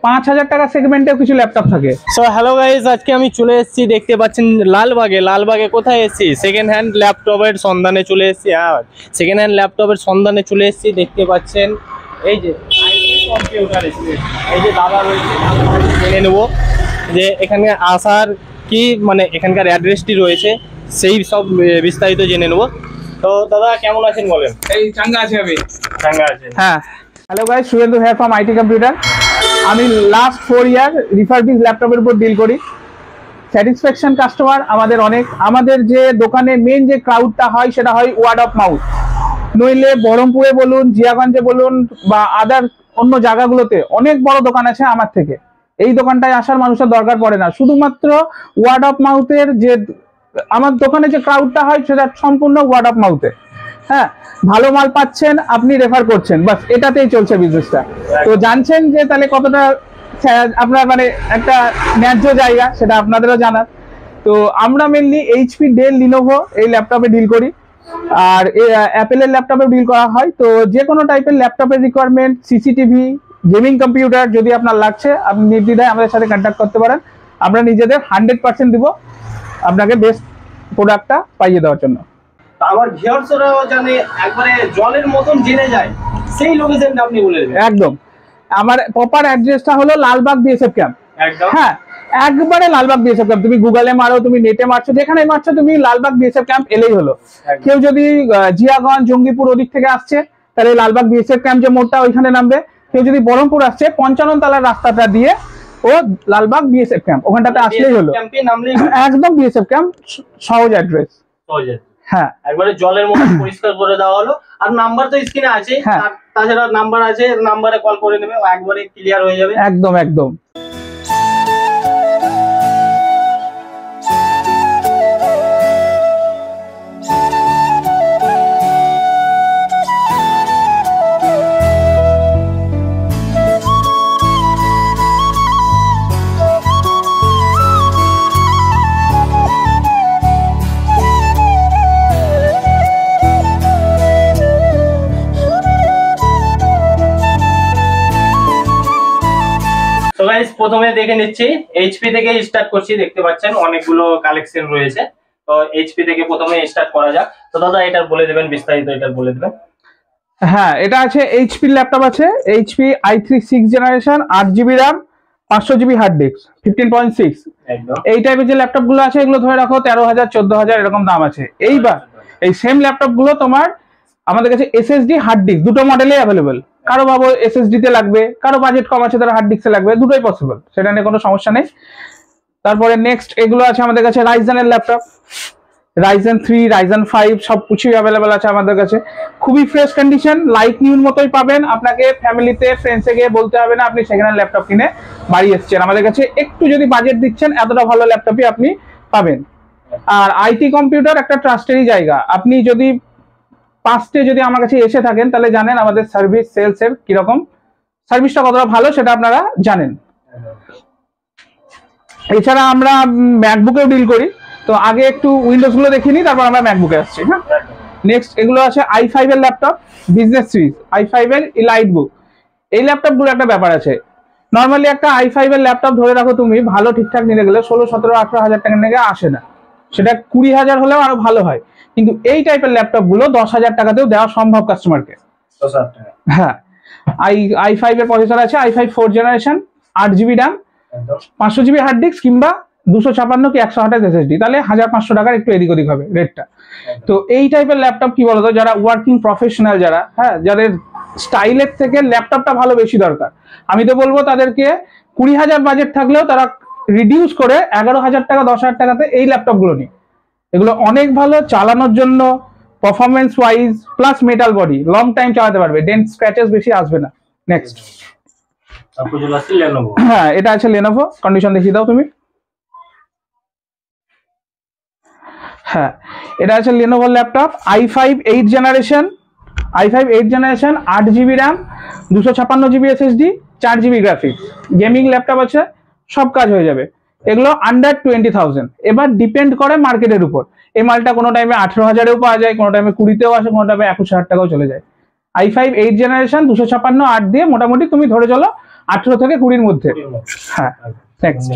5000 টাকা সেগমেন্টেও কিছু ল্যাপটপ থাকে। সো হ্যালো গাইস, আজকে আমি চলে এসেছি, দেখতে পাচ্ছেন লালবাগে কোথায় এসেছি, সেকেন্ড হ্যান্ড ল্যাপটপের সন্ধানে চলে এসেছি। সেকেন্ড হ্যান্ড ল্যাপটপের সন্ধানে চলে এসেছি, দেখতে পাচ্ছেন এই যে কম্পিউটার, এই যে দাদা রয়েছে, জেনে নেবো যে এখানে আসার কি মানে এখানকার অ্যাড্রেসটি রয়েছে, সেই সব বিস্তারিত জেনে নেবো। তো দাদা কেমন আছেন বলেন? এই চাঙ্গা আছে আমি। চাঙ্গা আছেন? হ্যাঁ। Hello guys, Suvendu here from IT computer. আমি লাস্ট 4 ইয়ার রিফারবিশ ল্যাপটপের উপর ডিল করি। স্যাটিসফ্যাকশন কাস্টমার আমাদের অনেক। আমাদের যে দোকানে মেন যে ক্রাউডটা হয় সেটা হয় ওয়ার্ড অফ মাউথ। নইলে বহরমপুরে বলুন, জিয়াগঞ্জে বলুন বা আদার অন্য জায়গাগুলোতে অনেক বড় দোকান আছে আমার থেকে। এই দোকানটায় আসার মানুষের দরকার পড়ে না, শুধুমাত্র ওয়ার্ড অফ মাউথের যে আমার দোকানে যে ক্রাউডটা হয় সেটা সম্পূর্ণ ওয়ার্ড অফ মাউথে। হ্যাঁ, ভালো মাল পাচ্ছেন, আপনি রেফার করছেন, বাস এটাতেই চলছে বিজনেসটা। তো জানছেন যে তাহলে কতটা আপনার মানে একটা ন্যায্য জায়গা, সেটা আপনাদেরও জানার। তো আমরা মেনলি এইচপি, ডেল, লিনোভো এই ল্যাপটপে ডিল করি, আর অ্যাপেলের ল্যাপটপে ডিল করা হয়। তো যে কোনো টাইপের ল্যাপটপের রিকোয়ারমেন্ট, সিসিটিভি, গেমিং কম্পিউটার যদি আপনার লাগছে, আপনি নির্দ্বিধায় আমাদের সাথে কন্ট্যাক্ট করতে পারেন। আমরা নিজেদের 100% দিব আপনাকে বেস্ট প্রোডাক্টটা পাইয়ে দেওয়ার জন্য। আমার ভিউয়ার্সরাও জানে, একবারে জলের মতন জেনে যায় সেই লোকেশনটা আপনি বলে দেবেন। একদম, আমার প্রপার অ্যাড্রেসটা হলো লালবাগ বিএসএফ ক্যাম্প। একদম, হ্যাঁ, একবারে লালবাগ বিএসএফ ক্যাম্প। তুমি গুগলে মারো, তুমি নেটে মারছো, যেখানে মারছো তুমি লালবাগ বিএসএফ ক্যাম্প এলেই হলো। কেউ যদি জিয়াগঞ্জ, জঙ্গিপুর ওদিক থেকে আসছে, তাহলে লালবাগ বিএসএফ ক্যাম্প যে মোড়টা ওইখানে নামবে। কেউ যদি বহরমপুর আসছে, 55 তলার রাস্তাটা দিয়ে ও লালবাগ বিএসএফ ক্যাম্প, ওখানটাতে আসলেই হলো। একদম বিএসএফ ক্যাম্প, সহজ অ্যাড্রেস। হ্যাঁ, একবারে জলের মতো পরিষ্কার করে দেওয়া হলো। আর নাম্বার তো স্ক্রিনে আছে, তাছাড়া নাম্বার আছে, নাম্বারে কল করে নেবে, একবারে ক্লিয়ার হয়ে যাবে। একদম একদম। তো গাইস, প্রথমে দেখে নিচ্ছি এইচপি থেকে স্টার্ট করছি। দেখতে পাচ্ছেন অনেকগুলো কালেকশন রয়েছে, তো এইচপি থেকে প্রথমে স্টার্ট করা যাক। তো দাদা এটার বলে দেবেন, বিস্তারিত এটার বলে দেবেন। হ্যাঁ, এটা আছে এইচপি ল্যাপটপ আছে, HP i3 6th generation, 8GB RAM, 500GB hard disk, 15.6। এই টাইপের যে ল্যাপটপ গুলো আছে এগুলো ধরে রাখো 13,000 14,000 এরকম দাম আছে। এইবার এই সেম ল্যাপটপ গুলো তোমার আমাদের কাছে এসএসডি, হার্ড ডিস্ক দুটো মডেলে অ্যাভেলেবেল। কারো ভাবো এসএসডি তে লাগবে, কারো বাজেট কম আছে তারা হার্ড ডিস্কে লাগবে, দুটোই পসিবল, সেটা নিয়ে কোনো সমস্যা নেই। তারপরে নেক্সট এগুলো আছে আমাদের কাছে রাইজেনের ল্যাপটপ, রাইজেন 3, রাইজেন 5 সব কিছুই অ্যাভেলেবেল আছে আমাদের কাছে। খুবই ফ্রেশ কন্ডিশন, লাইক নিউর মতোই পাবেন। আপনাকে ফ্যামিলিতে, ফ্রেন্ডসে গিয়ে বলতে হবে না আপনি সেকেন্ড হ্যান্ড ল্যাপটপ কিনে বাড়ি এসেছেন। আমাদের কাছে একটু যদি বাজেট দিচ্ছেন, এতটা ভালো ল্যাপটপই আপনি পাবেন। আর আইটি কম্পিউটার একটা ট্রাস্টেরই জায়গা। আপনি যদি পাস্টে যদি আমার কাছে এসে থাকেন, তাহলে জানেন আমাদের সার্ভিস, সেলস এর কিরকম, সার্ভিসটা কতটা ভালো সেটা আপনারা জানেন। এছাড়া আমরা ম্যাকবুকেও ডিল করি। তো আগে একটু উইন্ডোজ গুলো দেখিনি, তারপর আমরা ম্যাকবুকে আসছি। হ্যাঁ, নেক্সট এগুলো আছে i5 এর ল্যাপটপ, বিজনেস সিরিজ, i5 এর ইলাইট বুক। এই ল্যাপটপ গুলো একটা ব্যাপার আছে, নর্মালি একটা i5 এর ল্যাপটপ ধরে রাখো তুমি ভালো ঠিকঠাক নিতে গেলে 16, 17, 18,000 টাকা নিয়ে আসে না, সেটা 20,000 হলেও আরো ভালো হয়। কিন্তু এই টাইপের ল্যাপটপ গুলো 10,000 টাকাতেও দেওয়া সম্ভব কাস্টমারকে। হ্যাঁ, i5 এর প্রসেসর আছে, i5 4th generation, 8GB RAM, 500GB hard disk কিংবা 256 কি 128 SSD, তাহলে 1,500 টাকার একটু এদিক ওদিক হবে রেটটা। তো এই টাইপের ল্যাপটপ কি বলতো, যারা ওয়ার্কিং প্রফেশনাল, যারা হ্যাঁ যাদের স্টাইলের থেকে ল্যাপটপটা ভালো বেশি দরকার, আমি তো বলবো তাদেরকে 20,000 বাজেট থাকলেও তারা রিডিউস করে 11,000 টাকা, 10,000 টাকাতে এই ল্যাপটপ গুলো নিই। এগুলো অনেক ভালো চালানোর জন্য, performance wise, plus metal body, long time চালাতে পারবে, ডেন্ট স্ক্র্যাচেস বেশি আসবে না। নেক্সট হ্যাঁ, এটা আছে লেনোভো, কন্ডিশন দেখিয়ে দাও তুমি। হ্যাঁ, এটা আছে Lenovo laptop, i5 8th generation, 8GB RAM, 256GB SSD, 4GB graphics, gaming laptop আছে, সব কাজ হয়ে যাবে। এগুলো আন্ডার 20,000। এবার ডিপেন্ড করে মার্কেটের উপর। এই মালটা কোনো টাইমে 18,000-এও পাওয়া যায়, কোনো টাইমে 20-তেও আসে, কোনো টাইমে 21,000 টাকাও চলে যায়। i5 8 জেনারেশন 256 8 দিয়ে মোটামুটি তুমি ধরে চলো 18 থেকে 20 মধ্যে। হ্যাঁ নেক্সট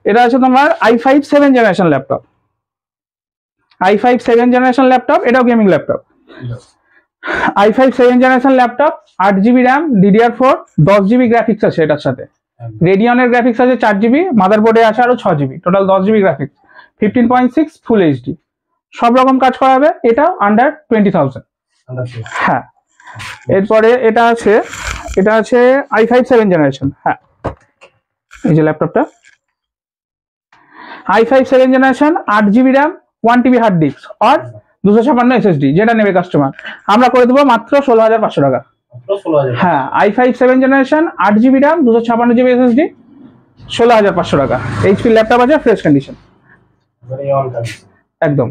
এটা আছে তোমার i5 7 generation laptop. i5 7 generation laptop, এটাও gaming laptop. i5 7 generation laptop, 8GB RAM, DDR4, 10GB graphics আছে এটার সাথে। রেডিয়নের গ্রাফিক্স আছে 4GB, মাদারবোর্ডে আছে আরো 6GB, total 10GB graphics, 15.6 full HD, সব রকম কাজ করাবে। এটাও আন্ডার 20,000। হ্যাঁ এরপরে এটা আছে i5 7 জেনারেশন। হ্যাঁ এই যে ল্যাপটপটা i5 7 generation, 8GB RAM, 1TB hard disk আর 256 SSD, যেটা নেবে কাস্টমার আমরা করে দেবো মাত্র 16,500 টাকা। হ্যাঁ i5 7 generation, 8GB RAM, 256GB SSD, 16,500 টাকা। এইচপি ল্যাপটপ আছে, ফ্রেশ কন্ডিশন একদম।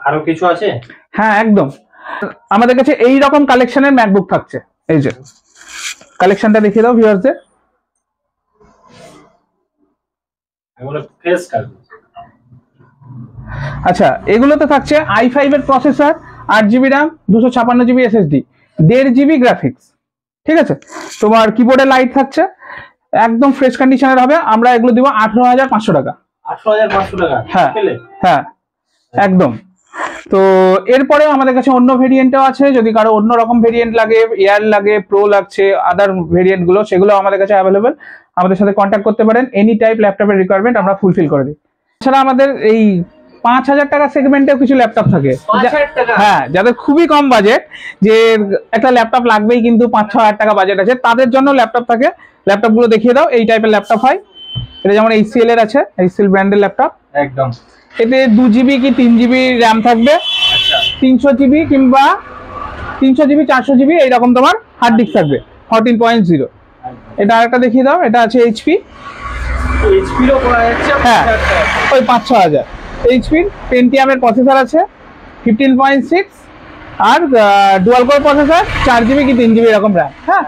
আরো কিছু আছে? হ্যাঁ একদম, আমাদের কাছে এই রকম কালেকশনের ম্যাকবুক থাকছে। এই যে কালেকশনটা দেখিয়ে দাও ভিউয়ারদের। আচ্ছা এগুলোতে থাকছে i5 এর processor, 8GB RAM, 256GB SSD, 1.5GB graphics, ঠিক আছে। তোমার কিবোর্ডে লাইট থাকছে, একদম ফ্রেশ কন্ডিশনের হবে। আমরা এগুলো দিব 18,500 টাকা। 18,500 টাকা? হ্যাঁ হ্যাঁ একদম। তো এরপরে আমাদের কাছে অন্য ভেরিয়েন্টও আছে, যদি কারো অন্য রকম ভেরিয়েন্ট লাগে, এয়ার লাগে, প্রো লাগছে, আদার ভেরিয়েন্ট গুলো, সেগুলো আমাদের কাছে অ্যাভেলেবেল। আমাদের সাথে কন্ট্যাক্ট করতে পারেন, এনি টাইপ ল্যাপটপের রিকোয়ারমেন্ট আমরা ফুলফিল করে দিই। এছাড়া আমাদের এই 5,000 টাকা সেগমেন্টেও কিছু ল্যাপটপ থাকে। হ্যাঁ যাদের খুবই কম বাজেট, যে একটা ল্যাপটপ লাগবেই কিন্তু 5-6 হাজার টাকা বাজেট আছে, তাদের জন্য ল্যাপটপ থাকে। ল্যাপটপ গুলো দেখিয়ে দাও। এই টাইপের ল্যাপটপ হয়, এটা যেমন HCL এর আছে, HCL ব্র্যান্ডের ল্যাপটপ একদম। এতে 2GB কি 3GB র্যাম থাকবে, 300GB কিংবা 300GB 400GB এইরকম তোমার হার্ড ডিস্ক থাকবে, 14.0। এটা আরেকটা দেখিয়ে দাও, এটা আছে HP। হ্যাঁ ওই 5-6 হাজার। HP পেন্টিয়াম এর প্রসেসর আছে, 15.6 আর ডুয়াল কোর প্রসেসর, 4GB কি 3GB এরকম র্যাম। হ্যাঁ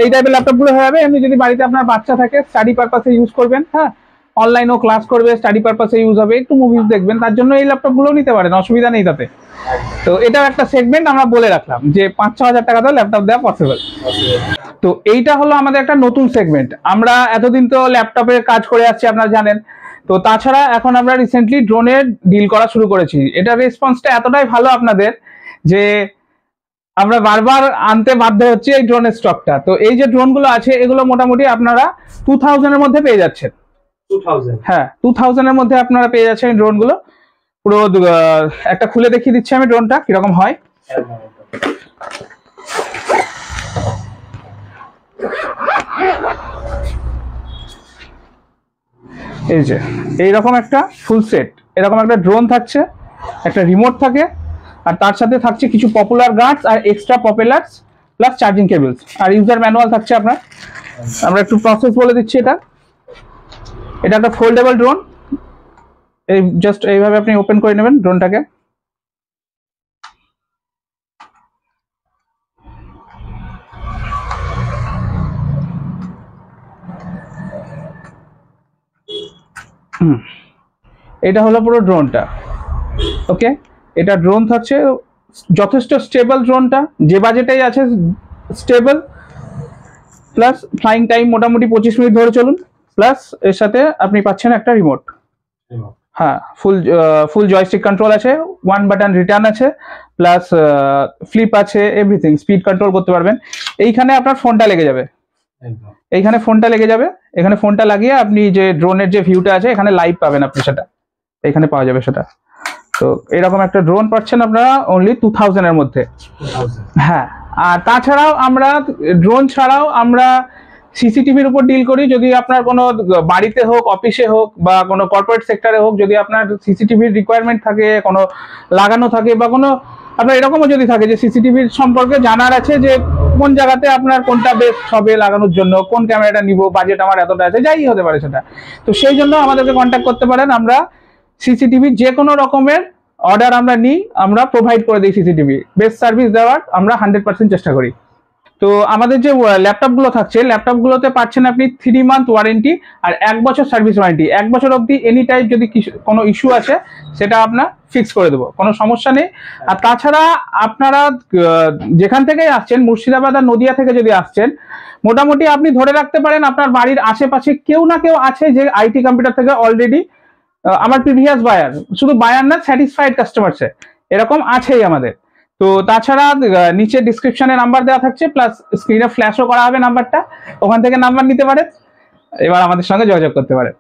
এই টাইপের ল্যাপটপ গুলো হয়ে যাবে। এমনি যদি বাড়িতে আপনার বাচ্চা থাকে, স্টাডি পারপাসে ইউজ করবেন, হ্যাঁ অনলাইনেও ক্লাস করবে, স্টাডি পারপাসে ইউজ হবে, একটু মুভিজ দেখবেন, তার জন্য এই ল্যাপটপ গুলো নিতে পারেন, অসুবিধা নেই তাতে। তো এটাও একটা সেগমেন্ট আমরা বলে রাখলাম যে 5-6 হাজার টাকাতেও ল্যাপটপ দেওয়া পসিবল। তো এইটা হলো আমাদের একটা নতুন সেগমেন্ট। আমরা এতদিন তো ল্যাপটপের কাজ করে আসছি, আপনারা জানেন। তো তাছাড়া এখন আমরা রিসেন্টলি ড্রোনের ডিল করা শুরু করেছি। এটা রেসপন্সটা এতটাই ভালো আপনাদের যে আমরা বারবার আনতে বাধ্য হচ্ছি এই ড্রোনের স্টকটা। তো এই যে ড্রোন গুলো আছে, এগুলো মোটামুটি আপনারা 2000 এর মধ্যে পেয়ে যাচ্ছেন। 2000? হ্যাঁ 2000 এর মধ্যে আপনারা পেয়ে যাচ্ছেন এই ড্রোন গুলো। পুরো একটা খুলে দেখিয়ে দিচ্ছি আমি ড্রোনটা কিরকম হয়। এই যে এইরকম একটা ফুল সেট, এরকম একটা ড্রোন থাকছে, একটা রিমোট থাকে, আর তার সাথে থাকছে কিছু পপুলার গার্ডস আর এক্সট্রা পপুলারস প্লাস চার্জিং কেবলস, আর ইউজার ম্যানুয়াল থাকছে আপনার। আমরা একটু প্রসেস বলে দিচ্ছি। এটা একটা ফোল্ডেবল ড্রোন। এই জাস্ট এইভাবে আপনি ওপেন করে নেবেন ড্রোনটাকে। এটা হলো পুরো ড্রোনটা। ওকে এটা ড্রোন থাকছে, যথেষ্ট স্টেবল ড্রোনটা, যে বাজেটেই আছে স্টেবল, প্লাস ফ্লাইং টাইম মোটামুটি 25 মিনিট ধরে চলুন, প্লাস এর সাথে আপনি পাচ্ছেন একটা রিমোট। হ্যাঁ ফুল জয়স্টিক কন্ট্রোল আছে, 1 বাটন রিটার্ন আছে, প্লাস ফ্লিপ আছে, এভরিথিং, স্পিড কন্ট্রোল করতে পারবেন। এইখানে আপনার ফোনটা লেগে যাবে, এইখানে ফোনটা লেগে যাবে, এখানে ফোনটা লাগিয়ে আপনি যে ড্রোনের যে ভিউটা আছে এখানে লাইভ পাবেন, আপনি সেটা এখানে পাওয়া যাবে সেটা। তো এরকম একটা ড্রোন পাচ্ছেন আপনারা অনলি 2000 এর মধ্যে। হ্যাঁ আর তাছাড়াও আমরা ড্রোন ছাড়াও আমরা সিসিটিভির উপর ডিল করি। যদি আপনার কোনো বাড়িতে হোক, অফিসে হোক বা কোনো কর্পোরেট সেক্টরে হোক, যদি আপনার সিসিটিভির রিকোয়ারমেন্ট থাকে, কোনো লাগানো থাকে, বা কোনো আপনার এরকমও যদি থাকে যে সিসিটিভির সম্পর্কে জানার আছে যে কোন জায়গাতে আপনার কোনটা বেস্ট হবে লাগানোর জন্য, কোন ক্যামেরাটা নিব, বাজেট আমার এতটা আছে, যাই হতে পারে সেটা, তো সেই জন্য আমাদেরকে কন্ট্যাক্ট করতে পারেন। আমরা সিসিটিভি যে কোনো রকমের অর্ডার আমরা নিই, আমরা প্রোভাইড করে দিই সিসিটিভি, বেস্ট সার্ভিস দেওয়ার আমরা 100% চেষ্টা করি। তো আমাদের যে ল্যাপটপ গুলো থাকছে, ল্যাপটপ গুলোতে পাচ্ছেন আপনি 3 মান্থ ওয়ারেন্টি আর 1 বছর সার্ভিস ওয়ারেন্টি। 1 বছর অবধি এনি টাইম যদি কোনো ইস্যু আছে সেটা আপনার ফিক্স করে দেবো, কোনো সমস্যা নেই। আর তাছাড়া আপনারা যেখান থেকে আসছেন, মুর্শিদাবাদ আর নদিয়া থেকে যদি আসছেন, মোটামুটি আপনি ধরে রাখতে পারেন আপনার বাড়ির আশেপাশে কেউ না কেউ আছে যে আইটি কম্পিউটার থেকে অলরেডি আমার প্রিভিয়াস বায়ার, শুধু বায়ার না, স্যাটিসফাইড কাস্টমার এরকম আছেই আমাদের। তো তাছাড়া নিচে ডিসক্রিপশনে নাম্বার দেওয়া থাকছে, প্লাস স্ক্রিনে ফ্ল্যাশও করা হবে নাম্বারটা, ওখান থেকে নাম্বার নিতে পারেন, এবার আমাদের সঙ্গে যোগাযোগ করতে পারেন।